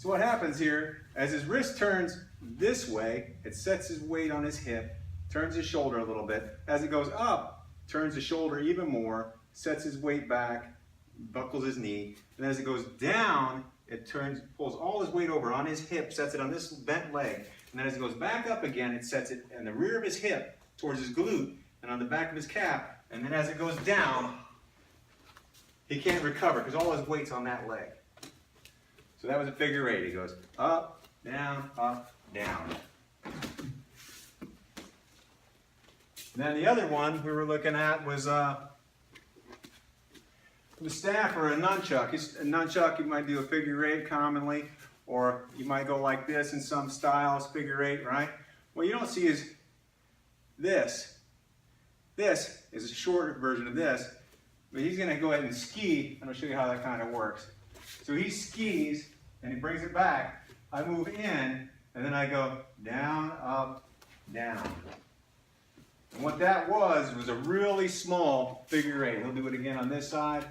So what happens here, as his wrist turns this way, it sets his weight on his hip, turns his shoulder a little bit. As it goes up, turns the shoulder even more, sets his weight back, buckles his knee. And as it goes down, it pulls all his weight over on his hip, sets it on this bent leg. And then as it goes back up again, it sets it in the rear of his hip towards his glute and on the back of his calf. And then as it goes down, he can't recover because all his weight's on that leg. So that was a figure eight. He goes up, down, down. And then the other one we were looking at was the staff or a nunchuck. A nunchuck, you might do a figure eight commonly, or you might go like this in some styles, figure eight, right? What you don't see is this. This is a shorter version of this, but he's going to go ahead and ski, and I'll show you how that kind of works. So he skis, and he brings it back. I move in, and then I go down, up, down. And what that was a really small figure eight. We'll do it again on this side.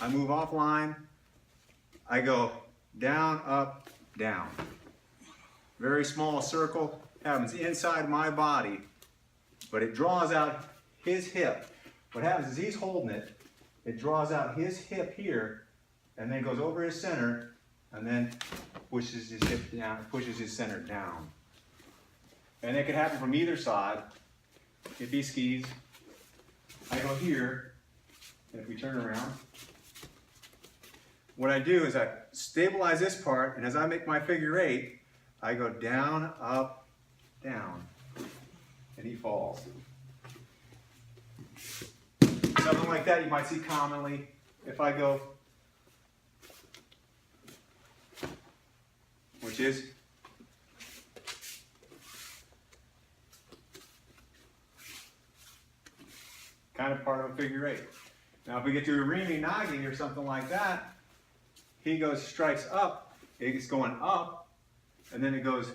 I move offline. I go down, up, down. Very small circle. Happens inside my body, but it draws out his hip. What happens is he's holding it. It draws out his hip here, and then goes over his center, and then pushes his hip down, pushes his center down. And it can happen from either side. If he skis, I go here, and if we turn around, what I do is I stabilize this part, and as I make my figure eight, I go down, up, down, and he falls. Something like that you might see commonly. If I go, which is kind of part of a figure eight. Now if we get to a Rimi Nagi or something like that, he goes, strikes up, it's going up, and then it goes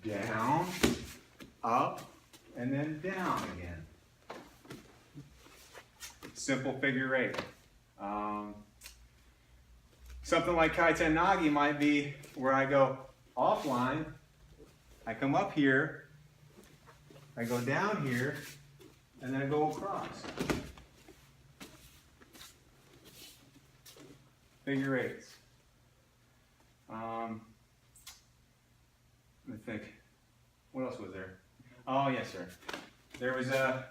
down, up, and then down again. Simple figure eight. Something like Kaiten Nagi might be where I go offline, I come up here, I go down here, and then I go across. Figure eights. Let me think. What else was there? Oh, yes, sir. There was a...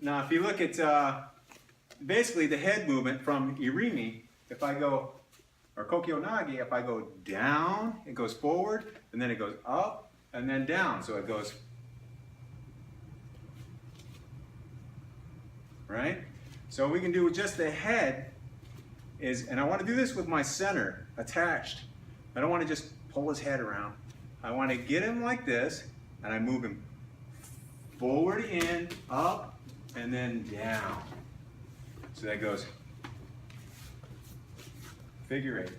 Now, if you look at basically the head movement from Irimi, if I go, or Kokyo Nagi, if I go down, it goes forward, and then it goes up, and then down. So it goes, right? So we can do with just the head is, and I want to do this with my center attached. I don't want to just pull his head around. I want to get him like this, and I move him forward, in, up, and then down. So that goes figure eight.